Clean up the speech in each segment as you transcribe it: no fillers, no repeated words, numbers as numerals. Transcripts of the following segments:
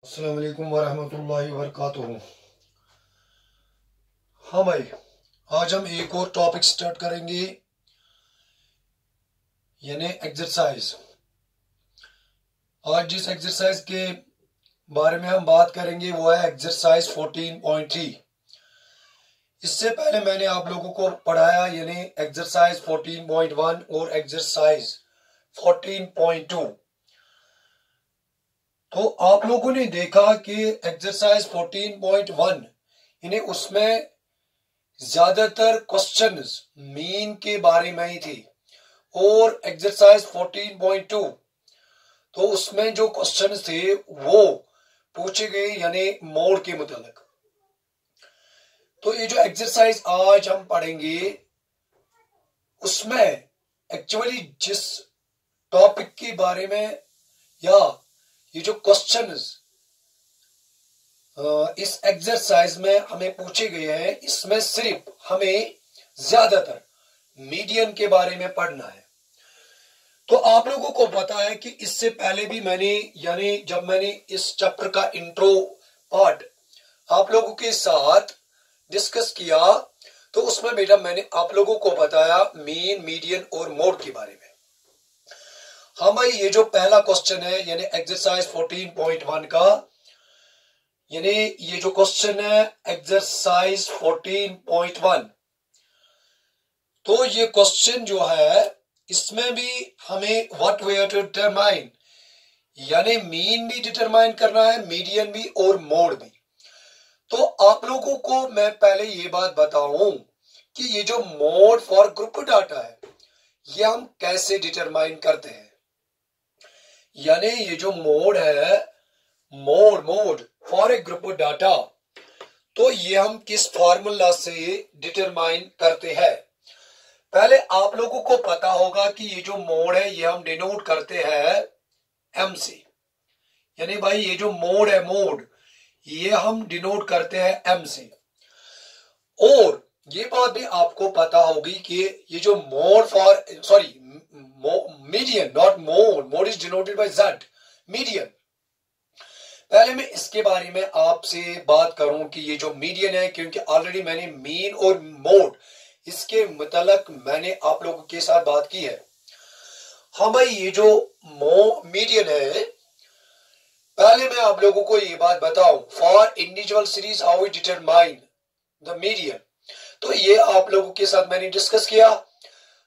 अस्सलाम वालेकुम वरहमतुल्लाहि वबरकातुहू। हाँ भाई, आज हम एक और टॉपिक स्टार्ट करेंगे, यानी एक्सरसाइज। आज जिस एक्सरसाइज के बारे में हम बात करेंगे वो है एक्सरसाइज 14.3। इससे पहले मैंने आप लोगों को पढ़ाया यानी एक्सरसाइज 14.1 और एक्सरसाइज 14.2। तो आप लोगों ने देखा कि एक्सरसाइज 14.1 यानी उसमें ज्यादातर क्वेश्चंस मीन के बारे में ही थे, और एक्सरसाइज 14.2 तो उसमें जो क्वेश्चंस थे वो पूछे गए यानी मोड के मुताबिक। तो ये जो एक्सरसाइज आज हम पढ़ेंगे उसमें एक्चुअली जिस टॉपिक के बारे में या ये जो क्वेश्चंस इस एक्सरसाइज में हमें पूछे गए हैं, इसमें सिर्फ हमें ज्यादातर मीडियन के बारे में पढ़ना है। तो आप लोगों को पता है कि इससे पहले भी मैंने यानी जब मैंने इस चैप्टर का इंट्रो पार्ट आप लोगों के साथ डिस्कस किया तो उसमें बेटा मैंने आप लोगों को बताया मीन, मीडियन और मोड के बारे में। हाँ भाई, ये जो पहला क्वेश्चन है यानी एक्सरसाइज 14.1 का, यानी ये जो क्वेश्चन है एक्सरसाइज 14.1, तो ये क्वेश्चन जो है इसमें भी हमें what we are to determine यानी मीन भी डिटरमाइन करना है, मीडियन भी और मोड भी। तो आप लोगों को मैं पहले ये बात बताऊं कि ये जो मोड फॉर ग्रुप डाटा है ये हम कैसे डिटरमाइन करते हैं। यानी ये जो मोड है, mode for a group data, तो ये हम किस फॉर्मूला से डिटरमाइन करते हैं। पहले आप लोगों को पता होगा कि ये जो मोड है ये हम डिनोट करते हैं एम से। यानी भाई ये जो मोड है, मोड ये हम डिनोट करते हैं एम से। और ये बात भी आपको पता होगी कि ये जो mode for median, not mode is denoted by Z, median. पहले मैं इसके बारे में आपसे बात करूं कि ये जो मीडियन है, क्योंकि ऑलरेडी मैंने मीन और मोड इसके मुतालिक मैंने आप लोगों के साथ बात की है। हाँ भाई, ये जो मीडियन है, पहले मैं आप लोगों को ये बात बताऊं for individual series how we determine the median, तो ये आप लोगों के साथ मैंने डिस्कस किया।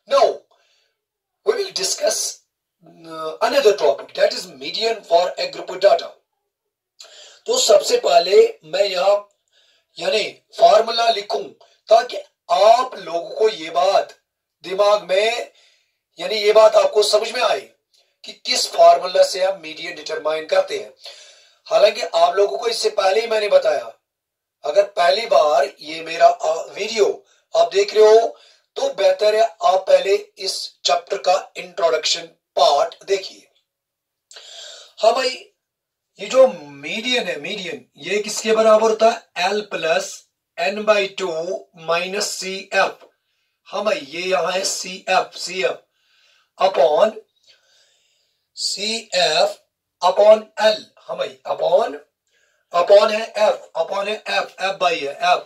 Now we will discuss another topic that is median for a group data. तो सबसे पहले मैं यहां यानी फार्मूला लिखूं ताकि आप लोगों को ये बात दिमाग में यानी ये बात आपको समझ में आए कि किस फार्मूला से हम मीडियन डिटरमाइन करते हैं। हालांकि आप लोगों को इससे पहले ही मैंने बताया, अगर पहली बार ये मेरा वीडियो आप देख रहे हो तो बेहतर है आप पहले इस चैप्टर का इंट्रोडक्शन पार्ट देखिए। हाँ भाई, ये जो मीडियन है, मीडियन ये किसके बराबर होता है, L plus n/2 minus CF। हाँ भाई, ये यहां है CF upon CF upon L। हाँ भाई, अपॉन है F, अपॉन है F बाई है F,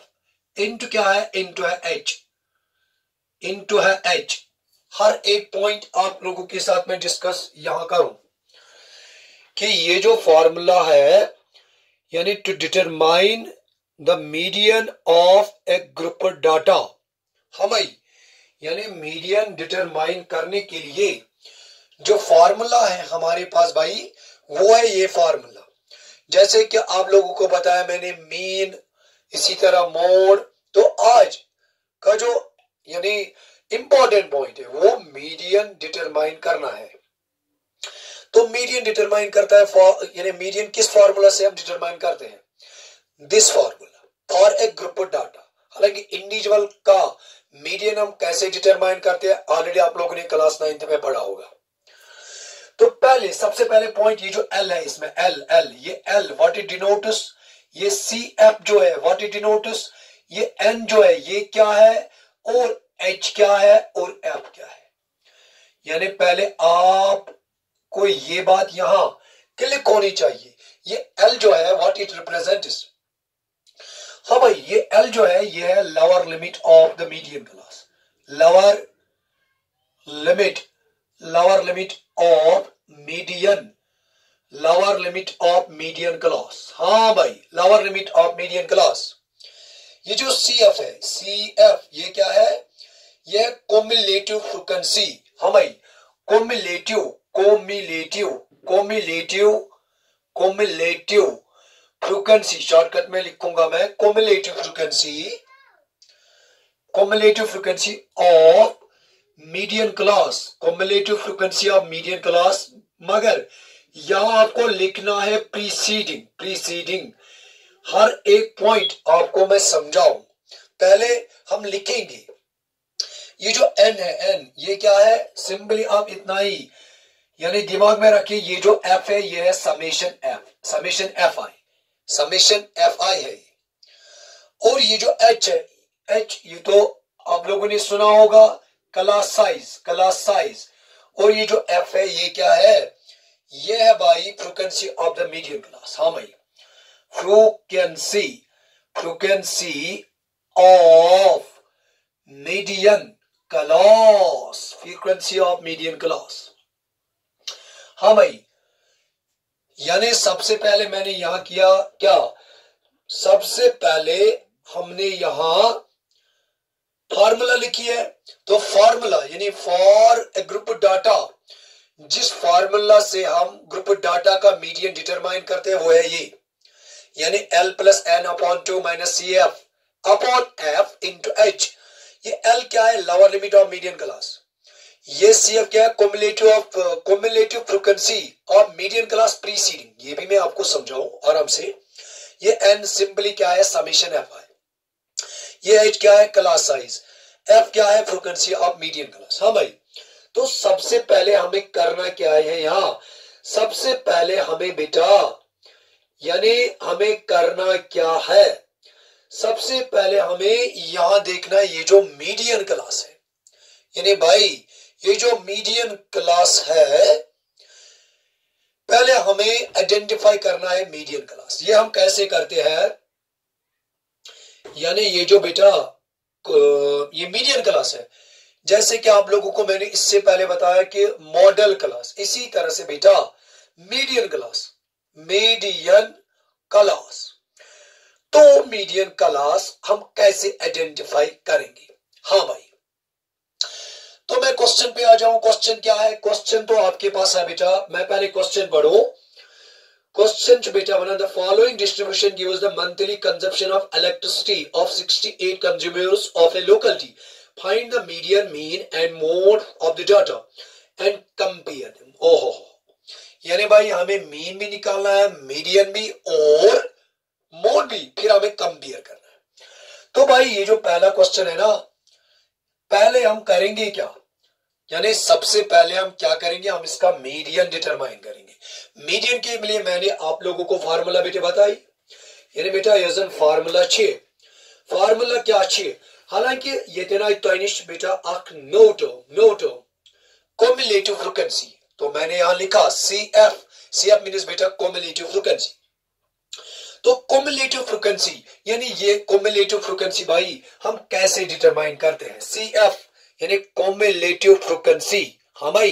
इंटू क्या है, इंटू है H। हर एक पॉइंट आप लोगों के साथ में डिस्कस यहां करूं कि ये जो फॉर्मूला है यानी to determine the median of a group data. हाँ भाई, यानी मीडियन डिटरमाइन करने के लिए जो फॉर्मूला है हमारे पास भाई वो है ये फॉर्मूला। जैसे कि आप लोगों को बताया मैंने मीन, इसी तरह मोड। तो आज का जो यानी इंपॉर्टेंट पॉइंट है वो मीडियन डिटरमाइन करना है। तो मीडियन डिटरमाइन करता है यानी मीडियन किस फॉर्मूला से हम डिटरमाइन करते हैं, this formula for a group data. हालांकि इंडिविजुअल का मीडियन हम कैसे डिटरमाइन करते हैं ऑलरेडी आप लोगों ने क्लास 9th में पढ़ा होगा। तो पहले सबसे पहले पॉइंट ये जो L है, इसमें L ये L व्हाट इट डिनोट्स, ये CF जो है व्हाट इट डिनोट्स, ये N जो है ये क्या है, और H क्या है, और F क्या है। यानी पहले आप को ये बात यहां क्लिक होनी चाहिए, ये एल जो है व्हाट इट रिप्रेजेंट्स, हाँ भाई ये एल जो है ये है lower limit of the median class, lower limit of median, lower limit of median class, हाँ भाई lower limit of median class. ये जो CF है, CF ये क्या है, ये कोम्युलेटिव फ्रीक्वेंसी, हाँ भाई कोम्युलेटिव फ्रीक्वेंसी, शॉर्टकट में लिखूंगा मैं cumulative frequency of median class, cumulative frequency of median class. मगर यहां आपको लिखना है प्रीसीडिंग, हर एक पॉइंट आपको मैं समझाऊं। पहले हम लिखेंगे ये जो n है, n ये क्या है, सिंपली आप इतना ही यानी दिमाग में रखिए, ये जो f है ये है समेशन fi है, और ये जो h है, h ये तो आप लोगों ने सुना होगा क्लास साइज, और ये जो f है ये क्या है, ये है भाई frequency of the median class, हाँ भाई फ्रीक्वेंसी ऑफ मीडियन क्लास, हाँ भाई। यानी सबसे पहले मैंने यहां किया क्या, सबसे पहले हमने यहां फार्मूला लिखी है, तो फार्मूला यानी फॉर ए ग्रुप डाटा, जिस फार्मूला से हम ग्रुप डाटा का मीडियन डिटरमाइन करते हैं वो है ये, यानी L plus N upon 2 minus CF upon F into H। ये L क्या है, lower limit of median class, ये CF क्या है, cumulative frequency of median class preceding, ये भी मैं आपको समझाऊं आराम से। ये N सिंपली क्या है, समेशन fi, ये H क्या है, क्लास साइज, F क्या है, फ्रीक्वेंसी ऑफ मीडियन क्लास, हाँ भाई। तो सबसे पहले हमें करना क्या है, यहां सबसे पहले हमें बेटा यानी हमें करना क्या है, सबसे पहले हमें यहां देखना ये जो मीडियन क्लास है, यानी भाई ये जो मीडियन क्लास है, पहले हमें आइडेंटिफाई करना है मीडियन क्लास। ये हम कैसे करते हैं, यानी ये जो बेटा ये मीडियन क्लास है, जैसे कि आप लोगों को मैंने इससे पहले बताया कि मॉडल क्लास, इसी तरह से बेटा मीडियन क्लास, तो मीडियन क्लास हम कैसे आइडेंटिफाई करेंगे, हाँ भाई। तो मैं क्वेश्चन पे आ जाऊं, क्वेश्चन क्या है, क्वेश्चन तो आपके पास है बेटा, मैं पहले क्वेश्चन पढ़ूं। क्वेश्चन बेटा बना, the following distribution gives the monthly consumption of elasticity of 68 consumers of A locality, find the median, mean and mode of the data and compare them. ओहो, यानी भाई हमें मीन भी निकालना है, मीडियन भी और मोड भी, फिर हमें कंपेयर करना है। तो भाई ये जो पहला क्वेश्चन है ना, पहले हम करेंगे क्या, यानी सबसे पहले हम क्या करेंगे, हम इसका मीडियन डिटरमाइन करेंगे। मीडियन के लिए मैंने आप लोगों को फार्मूला बेटे बताई, यानी बेटा यजन फार्मूला 6, फार्मूला क्या 6, हालांकि ये तेना तोनिश बेटा अक नोटो कोम्युलेटिव फ्रीक्वेंसी, तो मैंने यहां लिखा CF मीन्स बेटा कोम्युलेटिव फ्रीक्वेंसी। तो कोम्युलेटिव फ्रीक्वेंसी यानी ये कोम्युलेटिव फ्रीक्वेंसी भाई हम कैसे डिटरमाइन करते हैं, CF यानी कोम्युलेटिव फ्रीक्वेंसी, हाँ भाई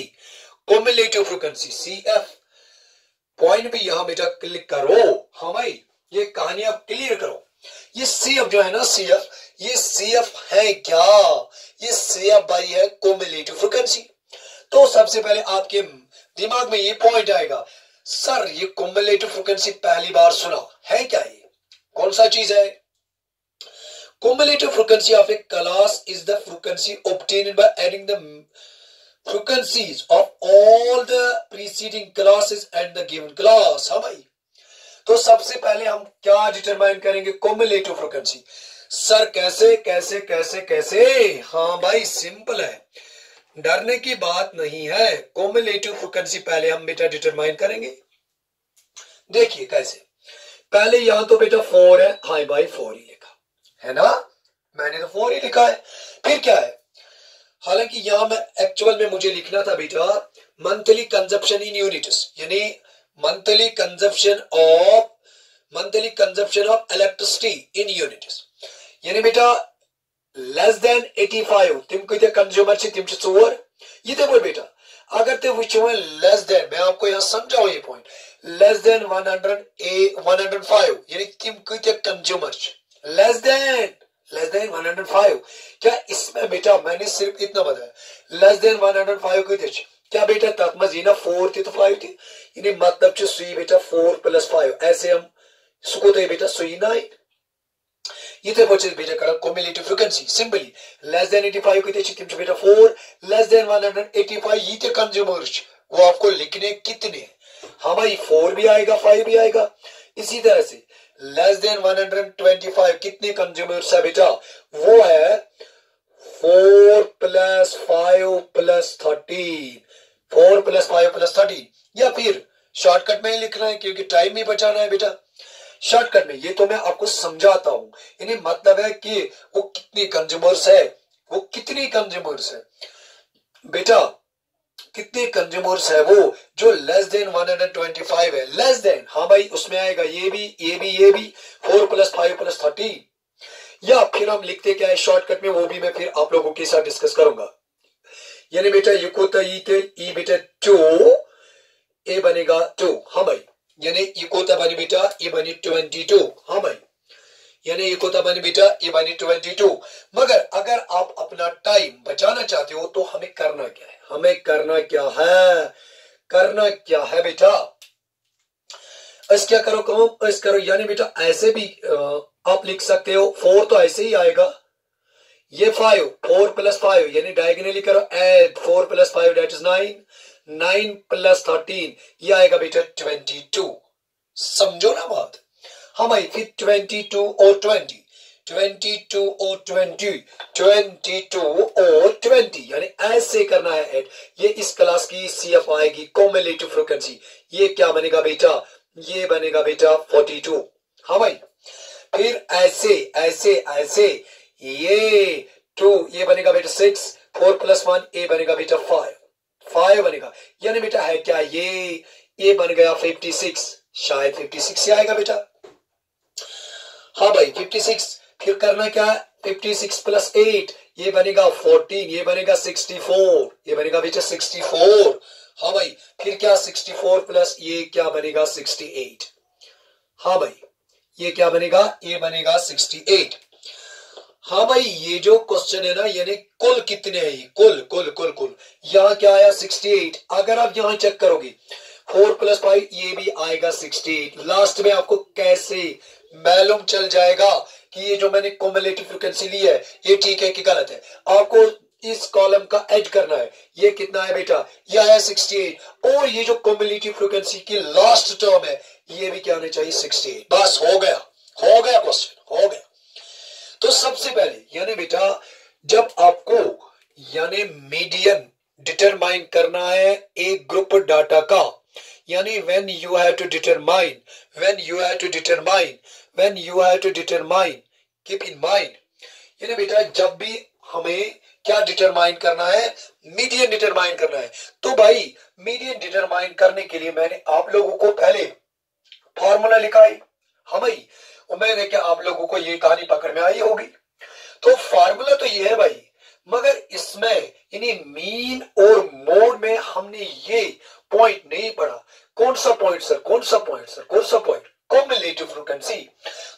कोम्युलेटिव फ्रीक्वेंसी CF, पॉइंट भी यहां बेटा क्लिक करो, हाँ भाई ये कहानी आप क्लियर करो। ये CF जो है ना, ये CF है क्या, ये CF भाई है कोम्युलेटिव फ्रीक्वेंसी। तो सबसे पहले आपके दिमाग में ये पॉइंट आएगा, सर ये कोम्युलेटिव फ्रीक्वेंसी पहली बार सुना है क्या, ये कौन सा चीज है। Cumulative frequency of a class is the frequency obtained by adding the frequencies of all the preceding classes and the given class, हाँ भाई। तो सबसे पहले हम क्या डिटरमाइन करेंगे, cumulative frequency। सर कैसे कैसे कैसे कैसे, हाँ भाई सिंपल है, डरने की बात नहीं है। cumulative frequency पहले हम बेटा डिटरमाइन करेंगे, देखिए कैसे। पहले यहां तो बेटा 4 है, हाँ भाई 4 ही लिखा है ना, मैंने तो 4 ही लिखा है। फिर क्या है, हालांकि यहां मैं एक्चुअल में मुझे लिखना था बेटा मंथली कंजप्शन इन यूनिट्स, यानी monthly consumption of electricity in units यानी बेटा लेस देन 85 तिम कत कंज्यूमर तिम 4 ये बोल बेटा अगर तुम वो लेस देन मैं आपको यहाँ समझाऊं ये पॉइंट लेस देन 105 यानी तिम कत कंज्यूमर लेस देन 105 क्या इसमें बेटा मैंने सिर्फ इतना बताया लेस देन 105 कत क्या बेटा तथ मज यी ना 4 तो 5 यानी मतलब सुई बेटा 4 + 5 ऐसे हम सह कोत बेटा सुई 9 इथे पे बेटा कर cumulative frequency simply less than 85 कत बेटा 4 लेस देन 185 ये कंज्यूमर वो आपको लिखने कितने हाँ भाई 4 भी आएगा 5 भी आएगा इसी तरह से लेस देन 125 कितने कंज्यूमर्स है बेटा वो है 4 + 5 + 13 4 + 5 + 13 या फिर शॉर्टकट में ही लिखना है क्योंकि टाइम भी बचाना है बेटा शॉर्टकट में ये तो मैं आपको समझाता हूं यानी मतलब है कि वो कितनी कंज्यूमर्स है वो कितनी कंज्यूमर्स है बेटा कितने कंज्यूमर्स है वो जो लेस देन 125 है लेस देन हाँ भाई उसमें आएगा ये भी 4 + 5 + 13 या फिर हम लिखते क्या है शॉर्टकट में वो भी मैं फिर आप लोगों के साथ डिस्कस करूंगा यानी बेटा ये कोता ई बेटा 2 ए बनेगा 2 हाँ भाई यानी ये कोता बनी बेटा ये बनी 22 हाँ भाई यानी ये कोता बनी बेटा ये बनी 22 मगर अगर आप अपना टाइम बचाना चाहते हो तो हमें करना क्या है बेटा इस क्या करो यानी बेटा ऐसे भी आप लिख सकते हो 4 तो ऐसे ही आएगा ये 4 + 5 यानी डायगोनली करो ऐड 4 + 5 दैट इज 9 + 13 ये आएगा बेटा 22 समझो ना बात हाँ भाई फिर 22 और 20 यानी ऐसे करना है ऐड ये इस क्लास की CF आएगी कम्युलेटिव फ्रीक्वेंसी ये क्या बनेगा बेटा ये बनेगा बेटा 42 हाँ भाई फिर ऐसे ये 2 ये बनेगा बेटा 6 4 + 1 ए बनेगा बेटा 5 बनेगा यानी बेटा है क्या ये बन गया 56 शायद 56 से आएगा बेटा हाँ भाई 56 फिर करना क्या है 56 + 8 ये बनेगा 14 ये बनेगा 64 ये बनेगा बेटा 64 हाँ भाई फिर क्या 64 प्लस ये क्या बनेगा 68 हाँ भाई ये क्या बनेगा ये बनेगा 68 हाँ भाई ये जो क्वेश्चन है ना यानी कुल कितने हैं ये कुल यहाँ क्या आया 68 अगर आप यहाँ चेक करोगे 4 + 5 ये भी आएगा 68 लास्ट में आपको कैसे मालूम चल जाएगा कि ये जो मैंने कम्युलेटिव फ्रीक्वेंसी ली है ये ठीक है कि गलत है आपको इस कॉलम का ऐड करना है ये कितना है बेटा ये आया 68 और ये जो कम्युलेटिव फ्रीक्वेंसी की लास्ट टर्म है ये भी क्या होना चाहिए 68 बस हो गया क्वेश्चन हो गया तो सबसे पहले यानी बेटा जब आपको यानी मीडियन डिटरमाइन करना है एक ग्रुप डाटा का यानी when you have to determine keep in mind यानी बेटा जब भी हमें क्या डिटरमाइन करना है मीडियन डिटरमाइन करना है तो भाई मीडियन डिटरमाइन करने के लिए मैंने आप लोगों को पहले फॉर्मूला लिखा है हाँ भाई उम्मीद है कि आप लोगों को ये कहानी पकड़ में आई होगी तो फॉर्मूला तो ये है भाई मगर इसमें यानी मीन और मोड में हमने ये पॉइंट नहीं पढ़ा कौन सा पॉइंट कम्युलेटिव फ्रीक्वेंसी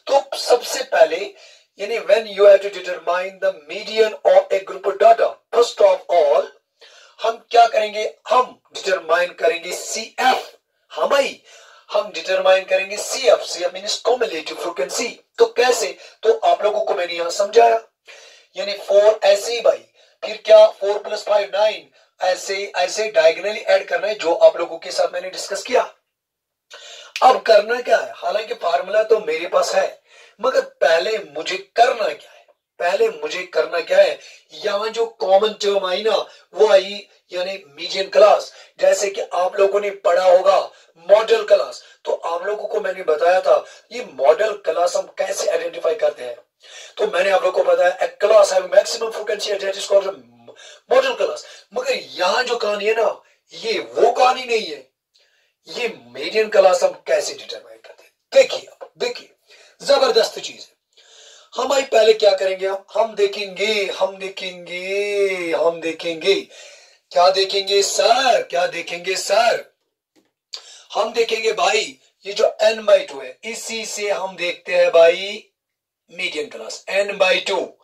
तो सबसे पहले यानी when you have to determine the median of a group of data first of all हम क्या करेंगे हम डिटरमाइन करेंगे CF हाँ भाई हम डिटरमाइन करेंगे CF मींस कम्युलेटिव फ्रीक्वेंसी तो कैसे तो आप लोगों को मैंने यहां समझाया यानी 4 ऐसे ही भाई फिर क्या 4 + 5 9 ऐसे डायगोनली ऐड करना है जो आप लोगों के साथ मैंने डिस्कस किया अब करना क्या है हालांकि फार्मूला तो मेरे पास है मगर पहले मुझे करना क्या है यहां जो कॉमन टर्म आई ना वो आई यानी मीडियन क्लास जैसे कि आप लोगों ने पढ़ा होगा मॉडल क्लास तो आप लोगों को मैंने बताया था ये मॉडल क्लास हम कैसे आइडेंटिफाई करते हैं तो मैंने आप लोगों को बताया a class having maximum frequency that is called modal class मगर यहां जो कहानी है ना ये वो कहानी नहीं है ये मीडियन क्लास हम कैसे डिटरमाइन करते हैं? देखिए जबरदस्त चीज है। हम भाई पहले क्या करेंगे, हम देखेंगे क्या देखेंगे सर, हम देखेंगे भाई ये जो n/2 है, इसी से हम देखते हैं भाई मीडियन क्लास n/2।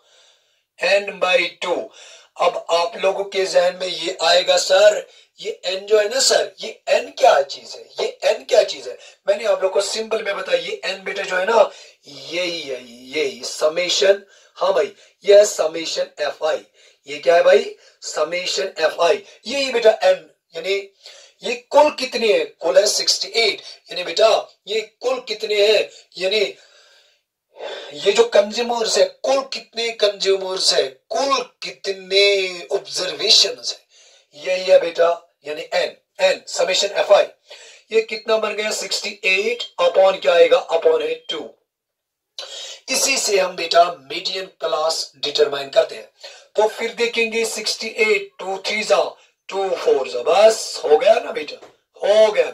अब आप लोगों के जहन में ये आएगा सर ये n जो है ना सर, ये n क्या चीज है, मैंने आप लोग को सिंपल में बताया, ये n बेटा जो है ना यही समेशन, हाँ भाई ये है समेशन fi। ये क्या है भाई, समेशन fi। यही बेटा n, यानी ये कुल कितने हैं, कुल है 68। यानी बेटा ये कुल कितने हैं, यानी ये जो कंज्यूमर्स है, कुल कितने कंज्यूमर्स है, कुल कितने ऑब्जर्वेशंस है, यही है बेटा, यानी n समेशन fi। ये कितना बन गया 68 अपॉन क्या आएगा, अपॉन है 2। इसी से हम बेटा मीडियन क्लास डिटरमाइन करते हैं। तो फिर देखेंगे 68 2 3 2 4 बस हो गया ना बेटा, हो गया।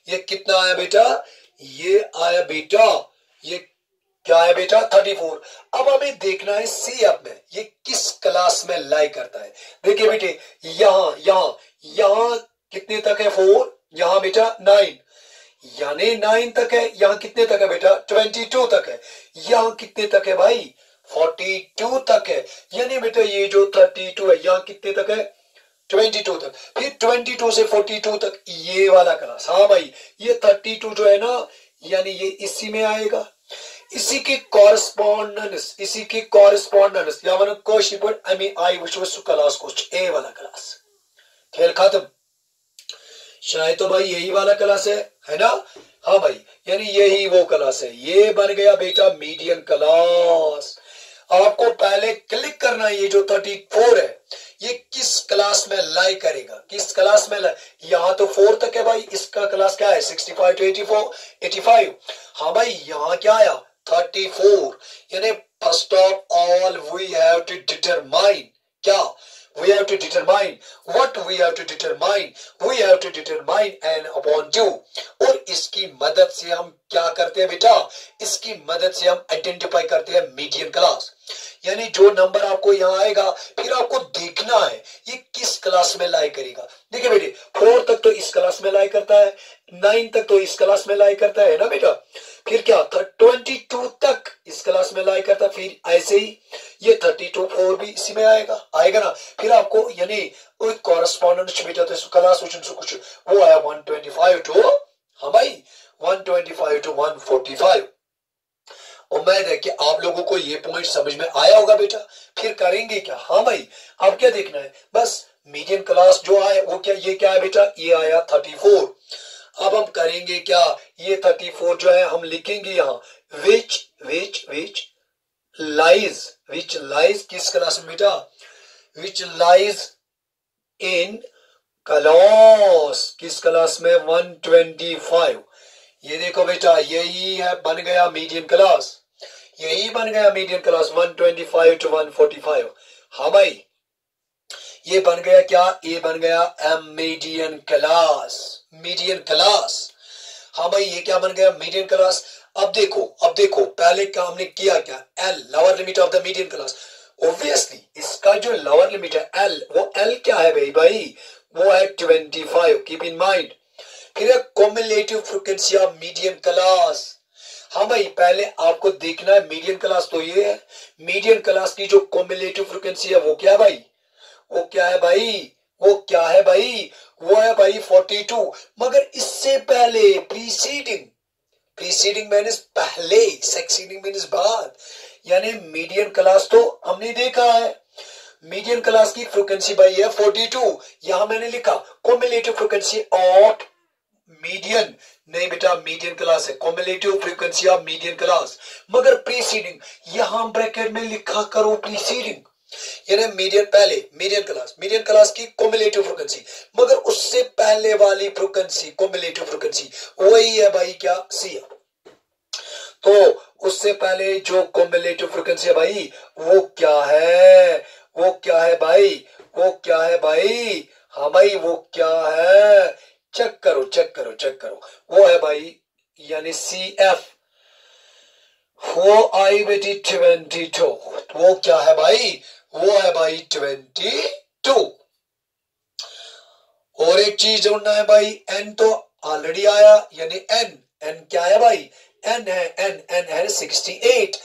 ये कितना आया बेटा, ये आया बेटा, ये क्या है बेटा 34। अब हमें देखना है सी अप में ये किस क्लास में लाई करता है। देखिए बेटे यहां कितने तक है 4, यहां बेटा 9, यानी 9 तक है, यहां कितने तक है बेटा 22 तक है, यहां कितने तक है भाई 42 तक है, यानी बेटा ये जो 32 है यहां कितने तक है 22 तक, फिर 22 से 42 तक ये वाला क्लास, हाँ भाई ये 32 जो है ना, यानी ये इसी में आएगा, इसी की कॉरेस्पॉन्डेंस या वन कोशिपन आई विश क्लास कुछ ए वाला क्लास, खेल खत्म। शायद तो भाई यही वाला क्लास है ना, हाँ भाई यानी यही वो क्लास है, ये बन गया बेटा मीडियन क्लास। आपको पहले क्लिक करना है ये जो 34 है ये किस क्लास में लाई करेगा, किस क्लास में लाई, यहां तो 4 तक है भाई, इसका क्लास क्या है 65 to 85। हाँ भाई यहाँ क्या आया 34, यानी first of all we have to determine क्या, we have to determine what we have to determine n upon 2। और इसकी मदद से हम क्या करते हैं बेटा, इसकी मदद से हम आइडेंटिफाई करते हैं मीडियन क्लास। यानी जो नंबर आपको यहाँ आएगा फिर आपको देखना है ये किस क्लास में लाई करेगा। देखिए बेटे 4 तक तो इस क्लास में लाई करता है, 9 तक तो इस क्लास में लाई करता है ना बेटा, फिर क्या 22 तक इस क्लास में लाई करता है, फिर ऐसे ही ये 32 4 भी इसी में आएगा ना, फिर आपको यानी कॉरेस्पॉन्डेंस बेटा तो क्लास कुछ वो आया 125 to, हाँ भाई 125 to 145। उम्मीद है कि आप लोगों को ये पॉइंट समझ में आया होगा बेटा। फिर करेंगे क्या, हाँ भाई अब क्या देखना है, बस मीडियन क्लास जो आया वो क्या, ये क्या है बेटा, ये आया 34। अब हम करेंगे क्या, ये 34 जो है हम लिखेंगे यहाँ which lies किस क्लास में बेटा, which lies in क्लास, किस क्लास में 125। ये देखो बेटा यही है बन गया मीडियन क्लास, यही बन गया मीडियन क्लास 125 to 145। हाँ भाई ये बन गया क्या, ये बन गया मीडियन क्लास। हाँ भाई ये क्या बन गया मीडियन क्लास। अब देखो पहले क्या हमने किया, क्या L lower limit of the median class. Obviously इसका जो लोअर लिमिट है L, वो L क्या है भाई वो है 25, कीप इन माइंड। फिर cumulative frequency of median class. हाँ भाई पहले आपको देखना है मीडियन क्लास तो ये है, मीडियन क्लास की जो कॉम्युलेटिव फ्रीक्वेंसी है वो क्या है भाई, वो क्या है भाई वो है भाई 42। मगर इससे पहले प्रीसीडिंग मीन्स पहले, सक्सीडिंग मीन्स बाद, यानी मीडियन क्लास तो हमने देखा है, मीडियन क्लास की फ्रीक्वेंसी भाई है 42। यहां मैंने लिखा कॉम्युलेटिव फ्रीक्वेंसी ऑफ मीडियन, नहीं बेटा मीडियन क्लास है, cumulative frequency of median class. मगर प्रीसीडिंग यहां ब्रैकेट में लिखा करो प्रीसीडिंग, यानी मीडियन क्लास की कॉम्युलेटिव फ्रीक्वेंसी, मगर उससे पहले वाली फ्रीक्वेंसी कॉम्युलेटिव फ्रीक्वेंसी वही है भाई क्या सी। तो उससे पहले जो कॉम्युलेटिव फ्रीक्वेंसी है भाई वो क्या है भाई, हाँ भाई वो क्या है चेक करो चेक करो चेक करो, वो है भाई यानी CF, वो आई बेटी 22, वो क्या है भाई, वो है भाई 22। और एक चीज ढूंढना है भाई, N तो ऑलरेडी आया, यानी N क्या है भाई, N है 68,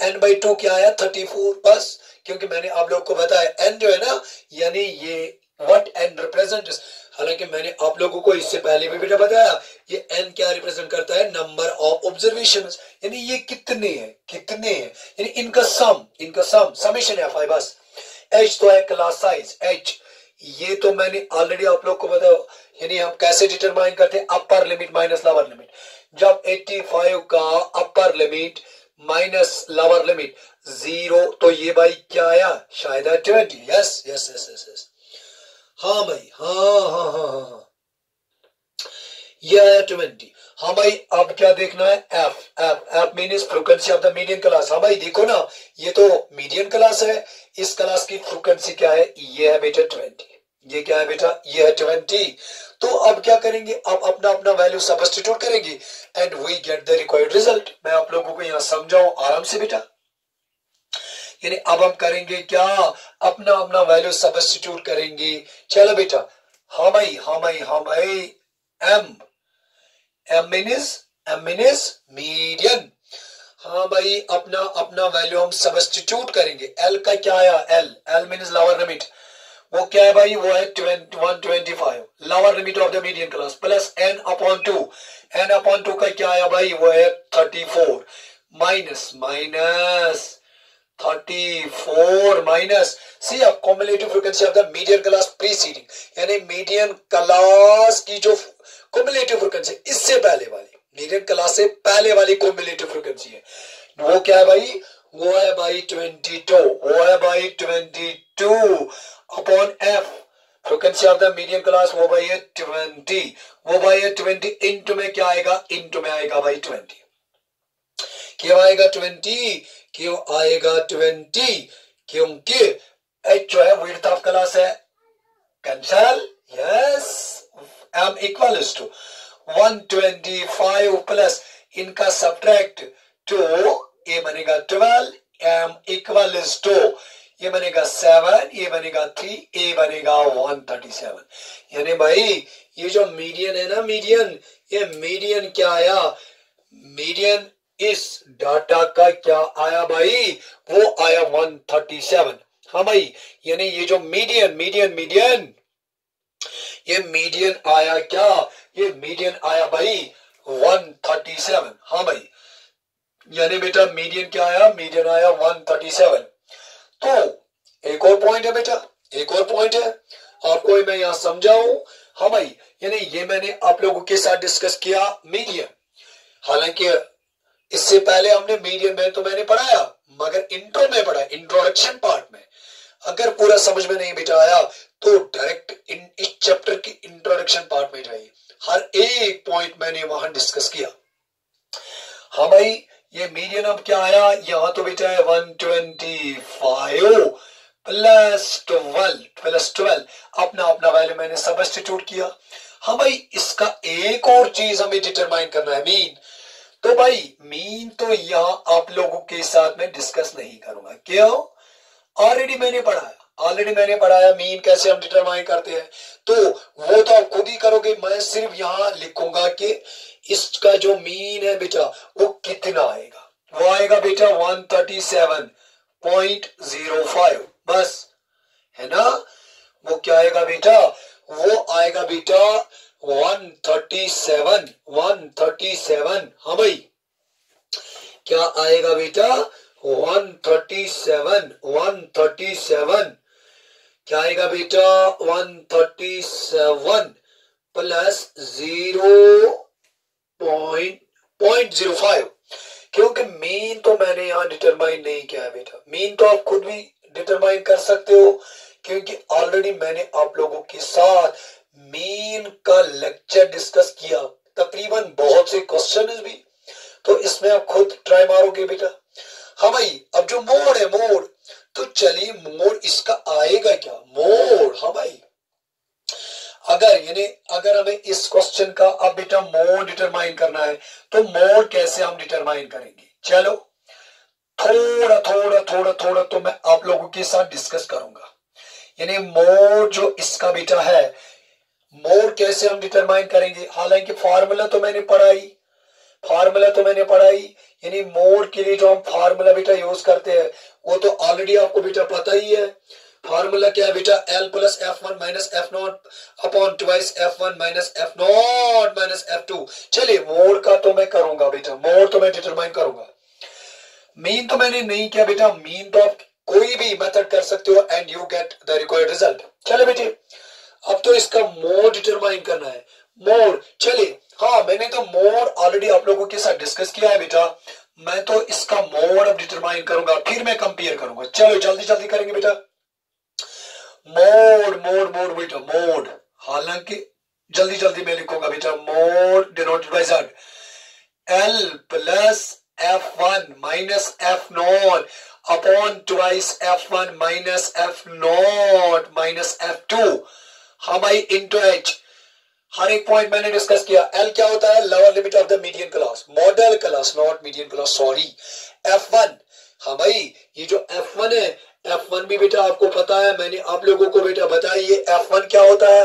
N/2 क्या आया 34, बस। क्योंकि मैंने आप लोग को बताया N जो है ना, यानी ये व्हाट N रिप्रेजेंट्स, हालांकि मैंने आप लोगों को इससे पहले भी बेटा बताया, ये N क्या रिप्रेजेंट करता है, नंबर ऑफ ऑब्जर्वेशंस, यानी ये कितने हैं, यानी इनका समेशन है फाइव बस। H तो है क्लास साइज H, ये तो मैंने ऑलरेडी आप लोग को बताया, यानी हम कैसे डिटरमाइन करते हैं, upper limit minus lower limit. जब 85 का upper limit minus lower limit 0, तो ये भाई क्या आया, शायद 20। Yes yes yes yes yes, हाँ भाई, हाँ, ये आया 20। हाँ भाई, अब क्या देखना है, F means frequency of the median class. हाँ भाई देखो ना, ये तो मीडियन क्लास है, इस क्लास की फ्रीक्वेंसी क्या है, ये है बेटा 20, ये क्या है बेटा, ये है 20। तो अब क्या करेंगे, अब अपना वैल्यू सब्स्टिट्यूट करेंगे and we get the required result. मैं आप लोगों को यहां समझाऊं आराम से बेटा, यानी अब हम करेंगे क्या, अपना वैल्यू सब्स्टिट्यूट करेंगे। चलो बेटा, हाँ भाई, M मीन्स मीडियन। हाँ भाई, अपना वैल्यू हम सब्स्टिट्यूट करेंगे। L का क्या आया, L मीन्स लोअर लिमिट, वो क्या है भाई, वो है 125 lower limit of the median class, plus n/2 का क्या आया भाई, वो है 34 minus 34 minus C cumulative frequency of the median class preceding, यानी मीडियन क्लास की जो कॉम्युलेटिव फ्रीक्वेंसी इससे पहले वाली, मीडियन क्लास से पहले वाली कॉम्युलेटिव फ्रीक्वेंसी है, वो क्या है भाई, वो है भाई 22 upon F frequency of the median class, वो भाई है 20, इंटू में क्या आएगा, इंटू में आएगा भाई 20, क्यों आएगा 20, क्योंकि H जो है विड्थ ऑफ क्लास है, cancel, yes, M equals to 125 plus इनका सब्ट्रैक्ट 2, ये बनेगा 12, M इक्वल्स टू, ये बनेगा 7, ये बनेगा 3, ये बनेगा 137। यानी भाई ये जो मीडियन है ना, ये मीडियन क्या आया, मीडियन इस डाटा का क्या आया भाई, वो आया 137। हाँ भाई, यानी ये जो मीडियन ये मीडियन आया क्या, ये मीडियन आया भाई 137। हाँ भाई, यानी बेटा मीडियन क्या आया, मीडियन आया 137। तो एक और पॉइंट है बेटा, आपको मैं यहां समझाऊं। हाँ भाई, यानी ये मैंने आप लोगों के साथ डिस्कस किया मीडियन, हालांकि इससे पहले हमने मीडियन में तो मैंने पढ़ाया, मगर इंट्रो में पढ़ा, इंट्रोडक्शन पार्ट में। अगर पूरा समझ में नहीं बेटा आया तो डायरेक्ट इस चैप्टर की इंट्रोडक्शन पार्ट में जाइए, हर एक पॉइंट मैंने वहां डिस्कस किया। हाँ भाई, ये मीडियन अब क्या आया, यहां तो बेटा है 125 प्लस 12 अपना वैल्यू मैंने सब्स्टिट्यूट किया। हाँ भाई, इसका एक और चीज हमें डिटरमाइन करना है, मीन। तो भाई मीन तो यहां आप लोगों के साथ में डिस्कस नहीं करूंगा, क्यों, ऑलरेडी मैंने पढ़ाया मीन कैसे हम डिटरमाइन करते हैं, तो वो तो आप खुद ही करोगे। मैं सिर्फ यहां लिखूंगा कि इसका जो मीन है बेटा वो कितना आएगा, वो आएगा बेटा 137.05, बस, है ना। वो क्या आएगा बेटा, वो आएगा बेटा 137। हाँ भाई, क्या आएगा बेटा 137, क्या आएगा बेटा 137 प्लस 0.05, क्योंकि मीन तो मैंने यहां डिटरमाइन नहीं किया है बेटा, मीन तो आप खुद भी डिटरमाइन कर सकते हो, क्योंकि ऑलरेडी मैंने आप लोगों के साथ मीन का लेक्चर डिस्कस किया, तकरीबन बहुत से क्वेश्चन भी, तो इसमें आप खुद ट्राई मारोगे बेटा। हाँ भाई, अब जो मोड है, तो चलिए मोड इसका आएगा क्या, मोड। हाँ भाई, अगर यानी अगर हमें इस क्वेश्चन का अब बेटा मोड डिटरमाइन करना है तो मोड कैसे हम डिटरमाइन करेंगे, चलो थोड़ा थोड़ा थोड़ा थोड़ा तो मैं आप लोगों के साथ डिस्कस करूंगा। यानी मोड जो इसका बेटा है, मोड कैसे हम डिटरमाइन करेंगे। हालांकि फार्मूला तो मैंने पढ़ाई, यानी मोड के लिए जो हम फार्मूला बेटा यूज करते हैं वो तो ऑलरेडी आपको बेटा पता ही है। फार्मूला क्या है बेटा, L plus F1 minus F0 upon twice F1 minus F0 minus F2। चलिए मोड का तो मैं करूंगा बेटा, मोड तो मैं डिटरमाइन करूंगा। मीन तो मैंने नहीं किया बेटा, मीन तो आप कोई भी मेथड कर सकते हो and you get the required result. चले बेटे अब तो इसका मोड डिटरमाइन करना है। मोड चलिए, हाँ मैंने तो मोड ऑलरेडी आप लोगों के साथ डिस्कस किया है बेटा, मैं तो इसका मोड अब डिटरमाइन करूंगा, फिर मैं कंपेयर करूंगा। चलो जल्दी जल्दी करेंगे बेटा। मोड मोड मोड बेटा मोड, हालांकि जल्दी जल्दी मैं लिखूंगा बेटा। Mode denoted by Z, L plus F1 minus F0 upon twice F1 minus F0 minus F2 हमारी इंटू H। हर एक पॉइंट मैंने डिस्कस किया। L क्या होता है, lower limit of the median class, model class not median class, sorry. F1 हाँ भाई, ये जो F1 है, F1 भी बेटा आपको पता है, मैंने आप लोगों को बेटा बताया ये F1 क्या होता है।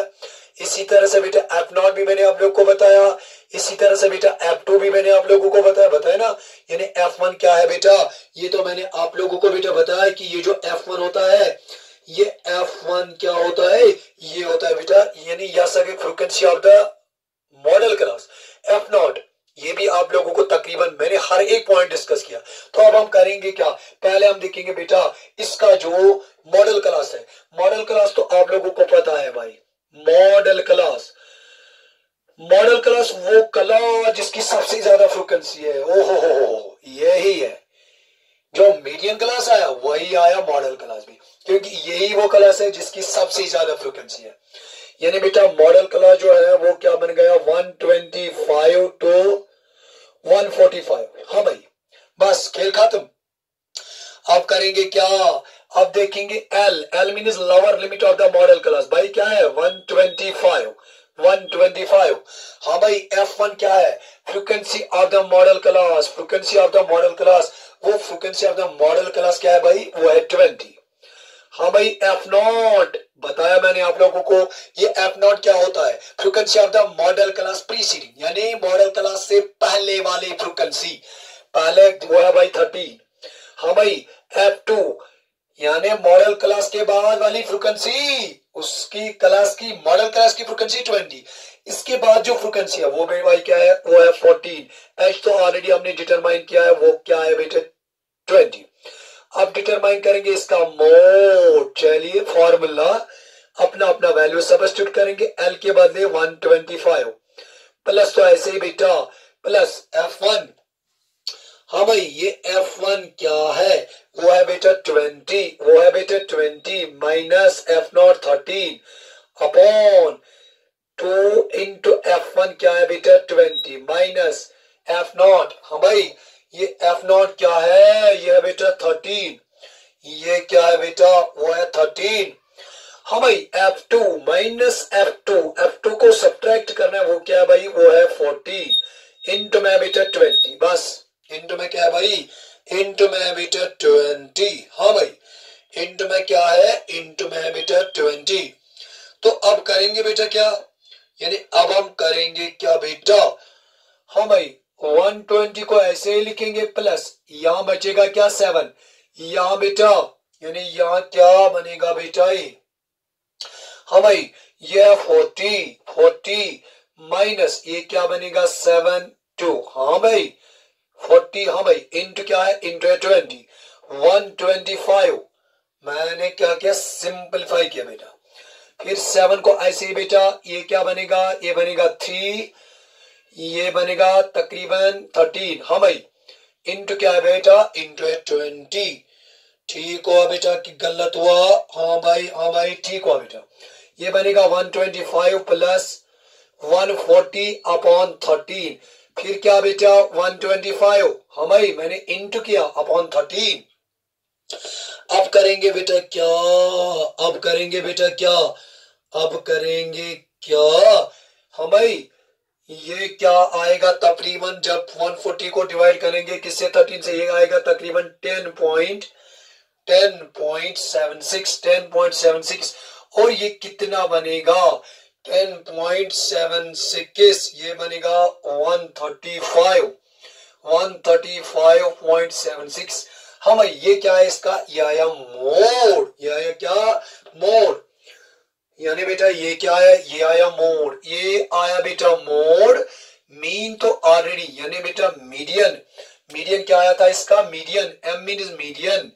इसी तरह से बेटा F0 भी मैंने आप लोगों को बताया, इसी तरह से बेटा F2 भी मैंने आप लोगों को बताया ना। यानी F1 क्या है बेटा, ये तो मैंने आप लोगों को बेटा बताया कि ये जो F1 होता है, ये F1 क्या होता है, ये होता है बेटा यानी frequency of the modal class. F0 ये भी आप लोगों को तकरीबन मैंने हर एक पॉइंट डिस्कस किया। तो अब हम करेंगे क्या, पहले हम देखेंगे बेटा इसका जो मॉडल क्लास है। मॉडल क्लास तो आप लोगों को पता है भाई, मॉडल क्लास वो क्लास जिसकी सबसे ज्यादा फ्रीक्वेंसी है। ओहो यही है जो मीडियन क्लास आया, वही आया मॉडल क्लास भी, क्योंकि यही वो क्लास है जिसकी सबसे ज्यादा फ्रीक्वेंसी है। यानी बेटा मॉडल क्लास जो है वो क्या बन गया, 125 टू 145। हाँ भाई बस खेल खत्म। अब करेंगे क्या, अब देखेंगे L means lower limit of the modal class. भाई क्या है 125। हाँ भाई F1 क्या है, frequency of the modal class. Frequency of the modal class, वो frequency of the modal class क्या है भाई, वो है 20। हाँ भाई F0 बताया मैंने आप लोगों को, ये F0 क्या होता है, frequency of the modal class preceding, यानी मॉडल क्लास से पहले वाली फ्रीक्वेंसी, पहले वो है भाई 13। हाँ भाई F2 यानी मॉडल क्लास के बाद वाली फ्रीक्वेंसी, उसकी क्लास की मॉडल क्लास की फ्रीक्वेंसी 20। इसके बाद जो फ्रीक्वेंसी है वो भाई क्या है, वो है 14। H तो ऑलरेडी हमने डिटरमाइन किया है, वो क्या है बेटे 20। अब डिटरमाइन करेंगे इसका मोड। चलिए फॉर्मूला अपना अपना वैल्यू सब्स्टिट्यूट करेंगे। L के बदले 125 प्लस, तो ऐसे ही बेटा प्लस F1। हाँ भाई ये F1 क्या है, वो है बेटा 20 minus F0 13 upon 2 into F1 क्या है बेटा 20 माइनस F0। हाँ भाई ये F0 क्या है, ये है बेटा 13, ये क्या है बेटा, वो है 13। हाँ भाई F2 माइनस F2 को सब्ट्रैक्ट करना है, वो क्या है भाई, वो है 14 इंटू में बेटा 20। बस इंटू में क्या है भाई, इंटू में बेटा 20। हाँ भाई इंटू में क्या है, इंटू में बेटा 20। तो अब करेंगे बेटा क्या, यानी अब हम करेंगे क्या बेटा, हाँ भाई 120 को ऐसे ही लिखेंगे प्लस, यहां बचेगा क्या 7, यहां बेटा यानी यहां क्या बनेगा बेटा ये, हाँ भाई ये 40 माइनस ये क्या बनेगा 7 2। हाँ भाई 40, हाँ भाई इंटू क्या है, इंटू 20 125। मैंने क्या किया, सिंपलीफाई किया बेटा। फिर 7 को ऐसे ही बेटा, ये क्या बनेगा, ये बनेगा 3, ये बनेगा तकरीबन 13। हाँ भाई इंटू क्या है बेटा, इंटू 20। ठीक हुआ बेटा कि गलत हुआ, हाँ भाई ठीक हुआ बेटा। ये बनेगा 125 प्लस 140 अपॉन 13। फिर क्या बेटा 125, हाँ भाई मैंने इंटू किया अपॉन 13। अब करेंगे बेटा क्या, अब करेंगे क्या हमें ये क्या आएगा तकरीबन, जब 140 को डिवाइड करेंगे किससे 13 से, ये आएगा तकरीबन 10.76 और ये कितना बनेगा 10.76, ये बनेगा 135.76। हमें ये क्या है इसका, ये आया मोड, ये आया क्या मोड, यानी बेटा ये क्या है, ये आया मोड, ये आया बेटा मोड। मीन तो ऑलरेडी, यानी बेटा मीडियन, मीडियन क्या आया था इसका, median, M mean is median,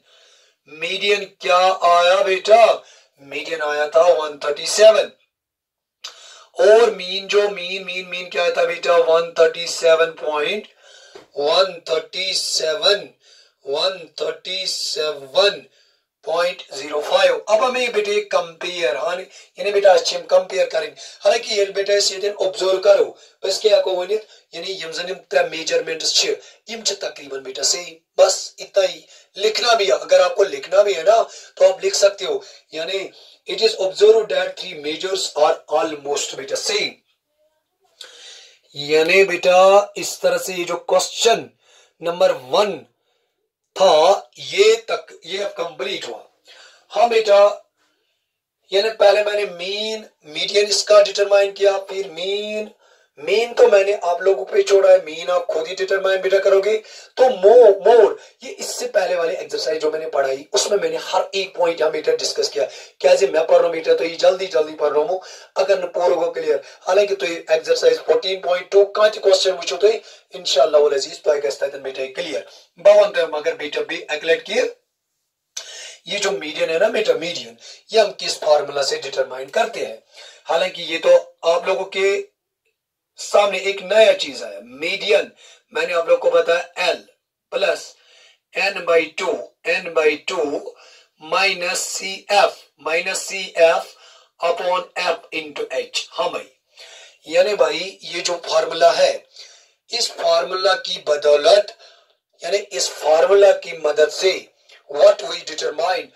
median क्या आया बेटा, मीडियन आया था 137 और मीन जो मीन क्या आया था बेटा 137.05। अब हमें बेटे कंपेयर, हाँ यानी बेटा अच्छे हम कंपेयर करेंगे। हालांकि ये बेटा ये ऑब्जर्व करो बस क्या को वन यानी यम जन मेजरमेंट्स यम तकरीबन बेटा सेम, बस इतना ही लिखना भी है। अगर आपको लिखना भी है ना तो आप लिख सकते हो, यानी it is observe that 3 measures are almost बेटा सेम। यानी बेटा इस तरह से ये जो क्वेश्चन नंबर 1 था ये तक ये अब कंप्लीट हुआ। हाँ बेटा, यानी पहले मैंने मीन मीडियन इसका डिटरमाइन किया, फिर मीन तो मैंने आप लोगों पे छोड़ा है, मीन आप खुद ही डिटरमाइन बेटा करोगे। तो मोड ये इससे पहले वाले एक्सरसाइज जो मैंने पढ़ाई उसमें मैंने हर एक पॉइंट यहाँ बेटा डिस्कस किया। कैसे मैं पढ़ रहा हूँ बेटा तो ये जल्दी पढ़ रहा हूँ अगर न पूरा को क्लियर। हालांकि तो ये एक्सरसाइज 14.2 का क्वेश्चन वुचो तो इंशाल्लाह वल अजीज तो बेटा क्लियर 52 मगर बेटा भी एक्लेट किए। ये जो मीडियन है ना बेटा, मीडियन ये हम किस फार्मूला से डिटरमाइन करते हैं। हालांकि ये तो आप लोगों के सामने एक नया चीज है। मीडियन मैंने आप लोग को बताया L plus n/2 minus C F upon F into H. हाँ भाई, यानी भाई ये जो फार्मूला है इस फार्मूला की बदौलत, यानी इस फार्मूला की मदद से what we determine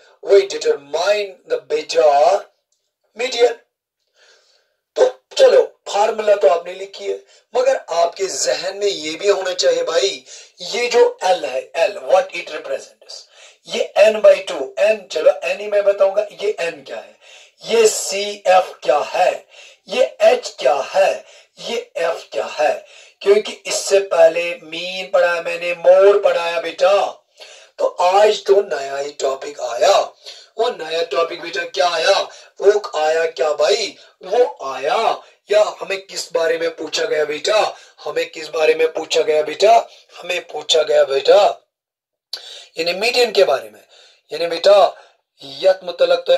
the beta median। तो चलो फार्मूला तो आपने लिखी है मगर आपके जहन में ये भी होना चाहिए भाई ये जो L है, L what it represents, ये n/2 n, चलो n ही मैं बताऊंगा, ये n क्या है, ये CF क्या है, ये H क्या है, ये F क्या है। क्योंकि इससे पहले मीन पढ़ाया मैंने, मोड पढ़ाया बेटा, तो आज तो नया ही टॉपिक आया। वो नया टॉपिक बेटा क्या आया, वो आया क्या भाई, वो आया या हमें किस बारे में पूछा गया बेटा, हमें किस बारे में पूछा गया बेटा, हमें पूछा गया बेटा यानी मीडियन के बारे में। यानी बेटा यत मुतलक तो